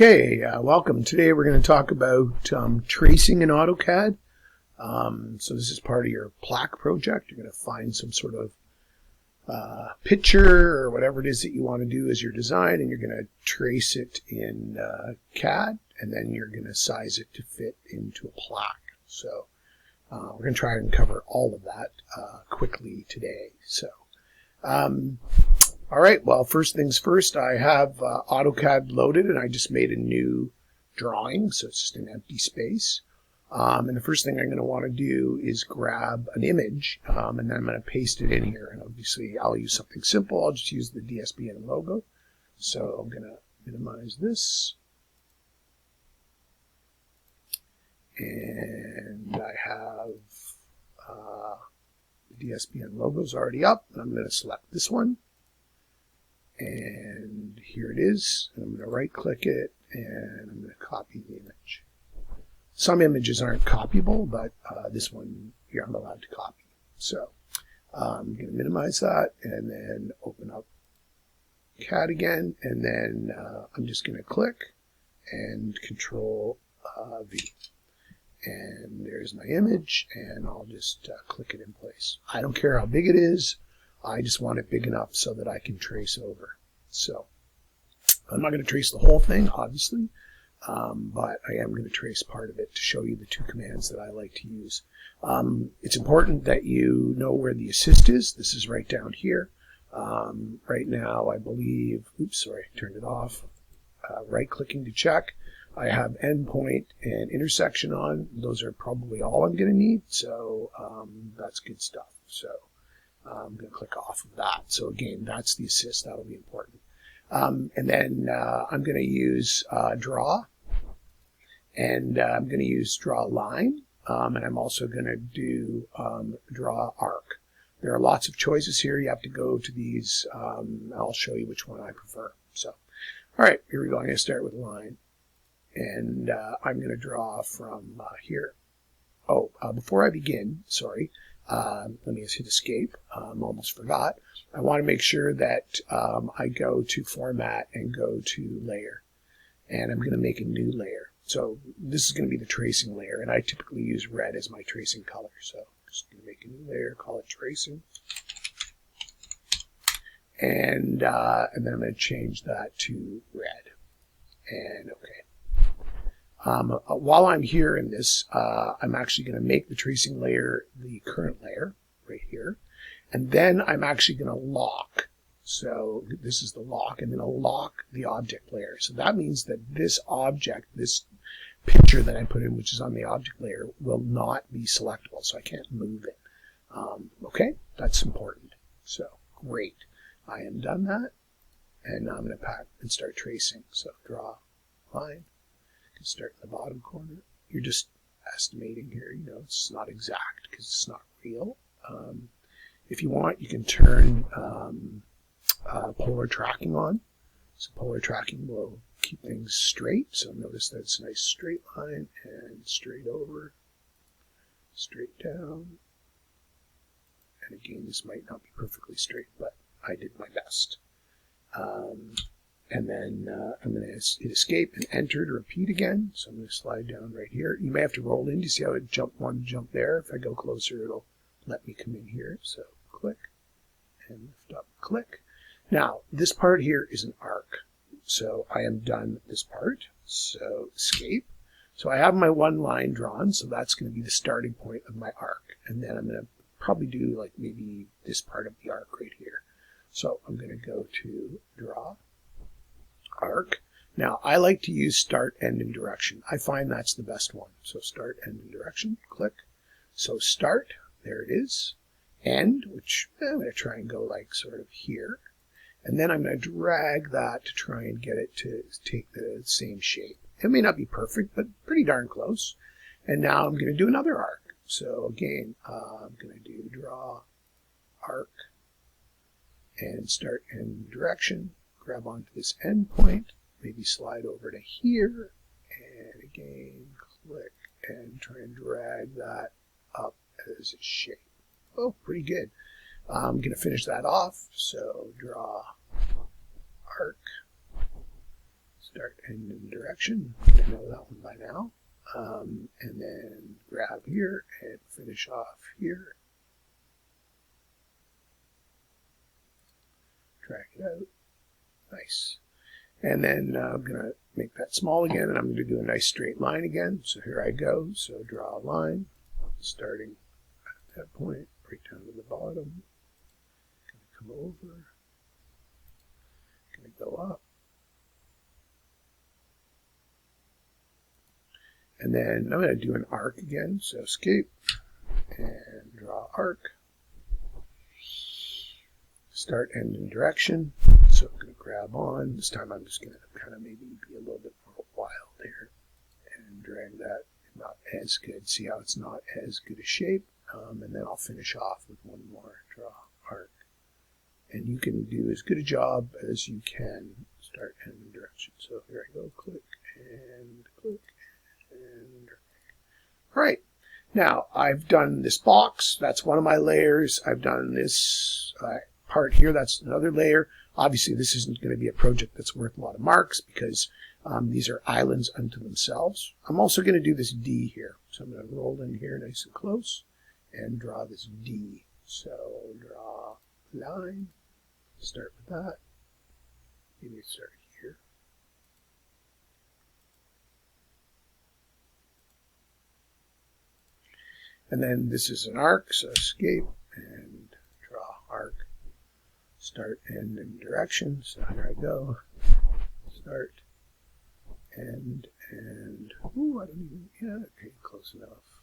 Okay, welcome. Today we're going to talk about tracing in AutoCAD. So this is part of your plaque project. You're going to find some sort of picture or whatever it is that you want to do as your design, and you're going to trace it in CAD, and then you're going to size it to fit into a plaque. So we're going to try and cover all of that quickly today. So all right, well, first things first, I have AutoCAD loaded, and I just made a new drawing, so it's just an empty space. And the first thing I'm going to want to do is grab an image, and then I'm going to paste it in here. And obviously, I'll use something simple. I'll just use the DSBN logo. So I'm going to minimize this. And I have the DSBN logos already up, and I'm going to select this one. And here it is, and I'm going to right-click it, and I'm going to copy the image. Some images aren't copyable, but this one here I'm allowed to copy. So I'm going to minimize that, and then open up CAD again, and then I'm just going to click and Control V. And there's my image, and I'll just click it in place. I don't care how big it is. I just want it big enough so that I can trace over. So I'm not going to trace the whole thing, obviously, but I am going to trace part of it to show you the two commands that I like to use. It's important that you know where the assist is. This is right down here. Right now, I believe, oops, sorry, I turned it off. Right-clicking to check. I have endpoint and intersection on. Those are probably all I'm going to need, so that's good stuff. So I'm going to click off of that. So again, that's the assist. That'll be important. And then I'm going to use draw, and I'm going to use draw line, and I'm also going to do draw arc. There are lots of choices here. You have to go to these. I'll show you which one I prefer. So, all right, here we go. I'm going to start with line, and I'm going to draw from here. Oh, before I begin, sorry. Let me just hit escape. Almost forgot. I want to make sure that I go to format and go to layer. And I'm going to make a new layer. So this is going to be the tracing layer. And I typically use red as my tracing color. So I'm just going to make a new layer, call it tracing. And then I'm going to change that to red. And okay. While I'm here in this, I'm actually going to make the tracing layer the current layer right here. And then I'm actually going to lock. So this is the lock, and then I'll lock the object layer. So that means that this object, this picture that I put in, which is on the object layer, will not be selectable. So I can't move it. Okay, that's important. So great. I am done that. And now I'm going to pack and start tracing. So draw line. Start in the bottom corner. You're just estimating here, you know, it's not exact because it's not real. If you want, you can turn polar tracking on. So polar tracking will keep things straight. So notice that it's a nice straight line and straight over, straight down. And again, this might not be perfectly straight, but I did my best. And then I'm going to hit escape and enter to repeat again. So I'm going to slide down right here. You may have to roll in. Do you see how it wanted to jump there? If I go closer, it'll let me come in here. So click and lift up, click. Now, this part here is an arc. So I am done with this part. So escape. So I have my one line drawn. So that's going to be the starting point of my arc. And then I'm going to probably do like maybe this part of the arc right here. So I'm going to go to draw. Arc. Now, I like to use start, end, and direction. I find that's the best one. So start, end, and direction. Click. So start, there it is. End, which I'm going to try and go like sort of here. And then I'm going to drag that to try and get it to take the same shape. It may not be perfect, but pretty darn close. And now I'm going to do another arc. So again, I'm going to do draw, arc, and start, end, direction. Grab onto this endpoint, maybe slide over to here, and again, click and try and drag that up as a shape. Oh, pretty good. I'm going to finish that off, so draw, arc, start, end, and direction. I know that one by now. And then grab here and finish off here. Drag it out. Nice. And then I'm going to make that small again, and I'm going to do a nice straight line again. So here I go. So draw a line, starting at that point, right down to the bottom. Going to come over. Going to go up. And then I'm going to do an arc again. So escape and draw arc. Start, end, and direction. So I'm going to grab on. This time I'm just going to kind of maybe be a little bit more wild here and drag that. Not as good. See how it's not as good a shape. And then I'll finish off with one more draw arc. And you can do as good a job as you can. Start, end, and direction. So here I go. Click and click and drag. All right. Now I've done this box. That's one of my layers. I've done this part here. That's another layer. Obviously, this isn't going to be a project that's worth a lot of marks because these are islands unto themselves. I'm also going to do this D here. So I'm going to roll in here nice and close and draw this D. So draw line. Start with that. Maybe start here. And then this is an arc, so escape and draw arc. Start, end, and direction. So here I go. Start, end, and ooh, I don't even, yeah, okay, close enough.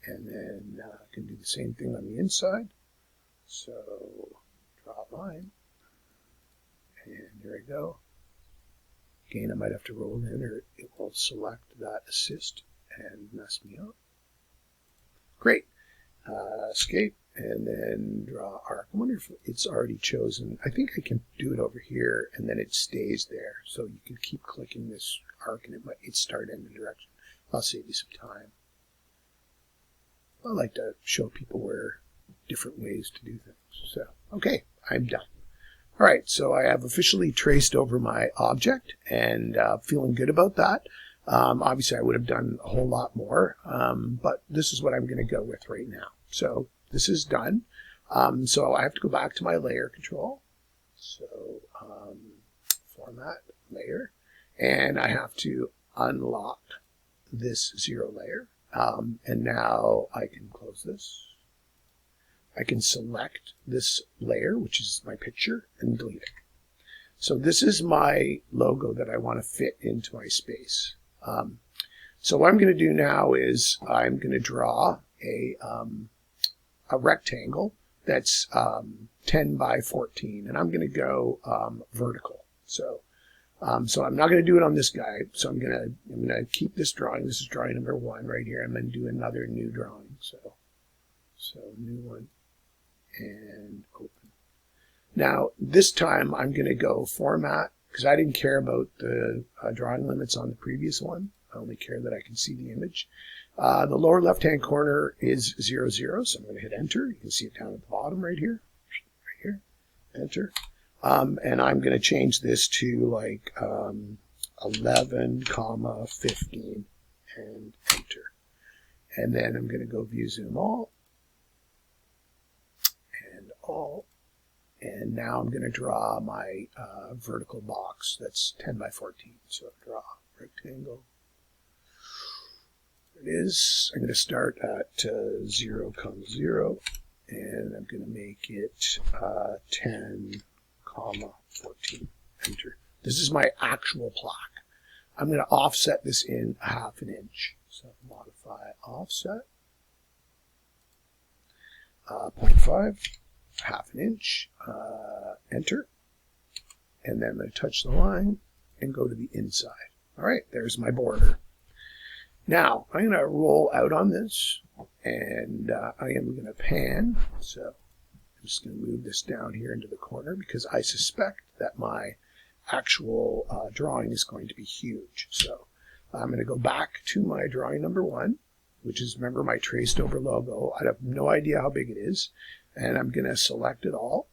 And then I can do the same thing on the inside. So draw a line. And here I go. Again, I might have to roll in or it will select that assist and mess me up. Great. Escape and then draw arc. I wonder if it's already chosen. I think I can do it over here and then it stays there. So you can keep clicking this arc and it start in the direction. I'll save you some time. I like to show people where different ways to do things. So, okay, I'm done. All right, so I have officially traced over my object and feeling good about that. Obviously, I would have done a whole lot more, but this is what I'm going to go with right now. So this is done. So I have to go back to my layer control. So format, layer, and I have to unlock this zero layer. And now I can close this. I can select this layer, which is my picture, and delete it. So this is my logo that I want to fit into my space. So what I'm going to do now is I'm going to draw a rectangle that's 10 by 14, and I'm going to go vertical. So I'm not going to do it on this guy. So I'm going to keep this drawing. This is drawing number 1 right here. I'm going to do another new drawing. So new one and open. Now this time I'm going to go format because I didn't care about the drawing limits on the previous one. I only care that I can see the image. The lower left-hand corner is 0, 0, so I'm going to hit enter. You can see it down at the bottom right here. Right here. Enter. And I'm going to change this to like 11, 15, and enter. And then I'm going to go view zoom all. And all. And now I'm going to draw my vertical box that's 10 by 14. So draw rectangle. There it is. I'm going to start at 0, 0, and I'm going to make it 10, 14. Enter. This is my actual plaque. I'm going to offset this in 1/2 inch. So modify offset. 0.5. 1/2 inch, enter, and then I'm going to touch the line and go to the inside. All right, there's my border. Now, I'm going to roll out on this, and I am going to pan. So I'm just going to move this down here into the corner because I suspect that my actual drawing is going to be huge. So I'm going to go back to my drawing number 1, which is, remember, my traced over logo. I have no idea how big it is. And I'm going to select it all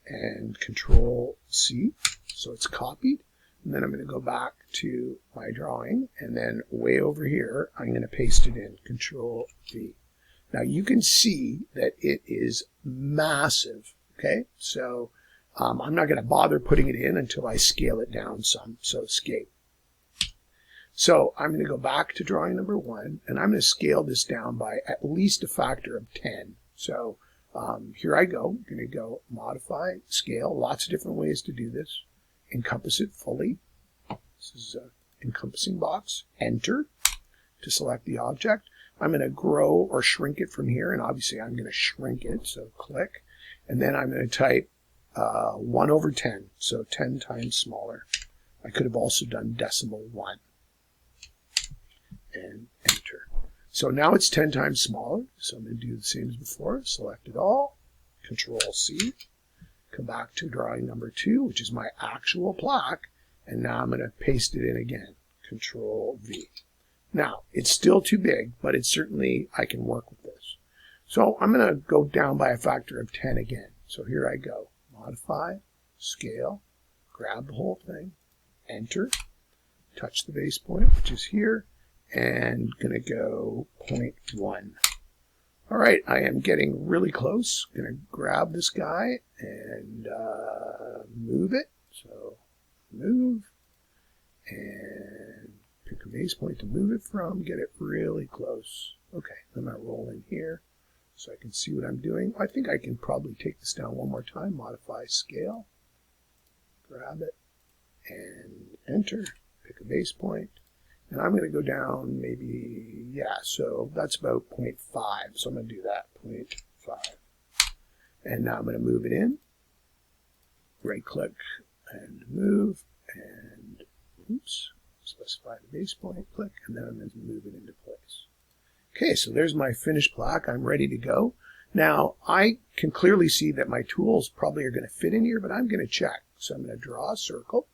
and Control C, so it's copied. And then I'm going to go back to my drawing, and then way over here, I'm going to paste it in, Control V. Now you can see that it is massive, okay? So I'm not going to bother putting it in until I scale it down some, so escape. So I'm going to go back to drawing number 1, and I'm going to scale this down by at least a factor of 10. So here I go. I'm going to go Modify, Scale, lots of different ways to do this. Encompass it fully. This is an encompassing box. Enter to select the object. I'm going to grow or shrink it from here, and obviously I'm going to shrink it, so click. And then I'm going to type 1/10, so 10 times smaller. I could have also done decimal 1. And enter. So now it's 10 times smaller, so I'm going to do the same as before. Select it all, Control C. Come back to drawing number 2, which is my actual plaque, and now I'm going to paste it in again, Control V. Now, it's still too big, but it's certainly, I can work with this. So I'm going to go down by a factor of 10 again. So here I go, Modify, Scale, grab the whole thing, Enter, touch the base point, which is here, and going to go 0.1. All right, I am getting really close. Going to grab this guy and move it. So move and pick a base point to move it from. Get it really close. Okay, I'm going to roll in here so I can see what I'm doing. I think I can probably take this down one more time. Modify, Scale, grab it, and Enter. Pick a base point. And I'm going to go down maybe, yeah, so that's about 0.5. So I'm going to do that, 0.5. And now I'm going to move it in. Right click and move. And, oops, specify the base point, click, and then I'm going to move it into place. Okay, so there's my finished plaque. I'm ready to go. Now, I can clearly see that my tools probably are going to fit in here, but I'm going to check. So I'm going to draw a circle.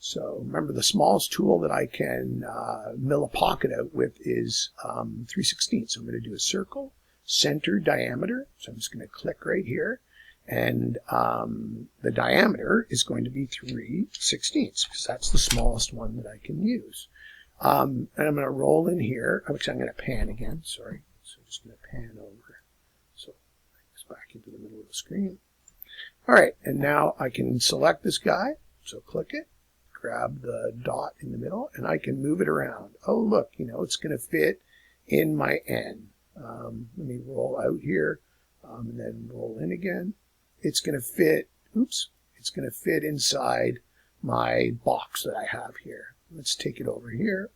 So remember, the smallest tool that I can mill a pocket out with is 3/16. So I'm going to do a circle, center, diameter. So I'm just going to click right here. And the diameter is going to be 3/16 because that's the smallest one that I can use. And I'm going to roll in here. Actually, I'm going to pan again. Sorry. So I'm just going to pan over. So bring this back into the middle of the screen. All right. And now I can select this guy. So click it. Grab the dot in the middle, and I can move it around. Oh, look, you know, it's going to fit in my N. Let me roll out here, and then roll in again. It's going to fit, oops, it's going to fit inside my box that I have here. Let's take it over here.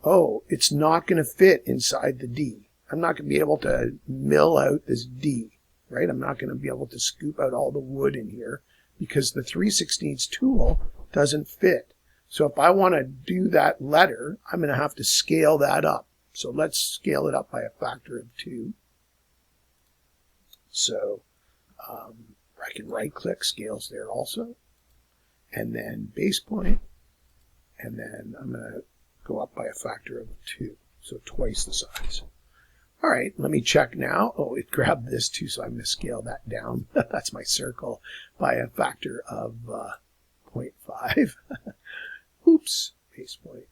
Oh, it's not going to fit inside the D. I'm not going to be able to mill out this D, right? I'm not going to be able to scoop out all the wood in here, because the 3/16 tool doesn't fit. So if I want to do that letter, I'm going to have to scale that up. So let's scale it up by a factor of 2. So I can right click, scales there also, and then base point, and then I'm going to go up by a factor of 2, so twice the size. All right, let me check now. Oh, it grabbed this too, so I'm going to scale that down. That's my circle by a factor of 0.5. Oops, base point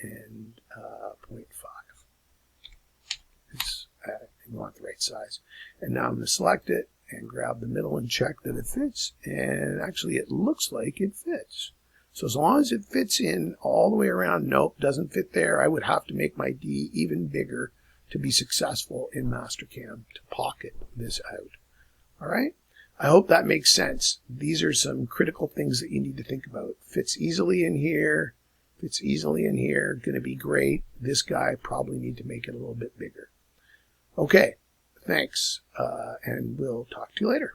and 0.5. I want the right size. And now I'm going to select it and grab the middle and check that it fits. And actually, it looks like it fits. So as long as it fits in all the way around, nope, doesn't fit there. I would have to make my D even bigger to be successful in Mastercam to pocket this out. All right? I hope that makes sense. These are some critical things that you need to think about. Fits easily in here. Fits easily in here. Going to be great. This guy probably need to make it a little bit bigger. Okay. Thanks. And we'll talk to you later.